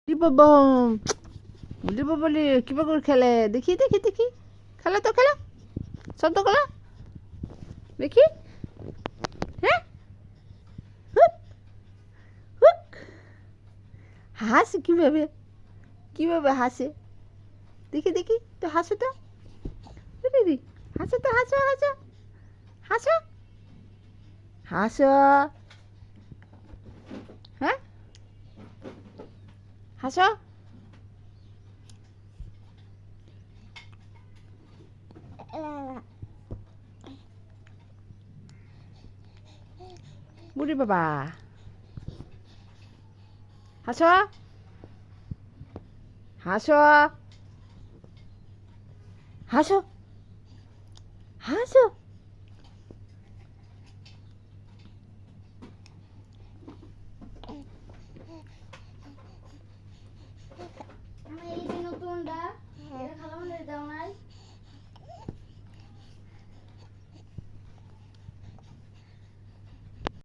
বাবা, বলি বলি কিবা করে খেলে, দেখি দেখি দেখি, খেলো তো খেলো, শব্দ করো দেখি। হ্যাঁ, হুক হুক, হাসে কিভাবে, কিভাবে হাসে, দেখি দেখি তো, হাসো তো দিদি, হাসো তো, হাসো হাসো হাসো হাসো, হ্যাঁ হাসো। বুড়ি বাবা, হাসো হাসো হাসো হাসো।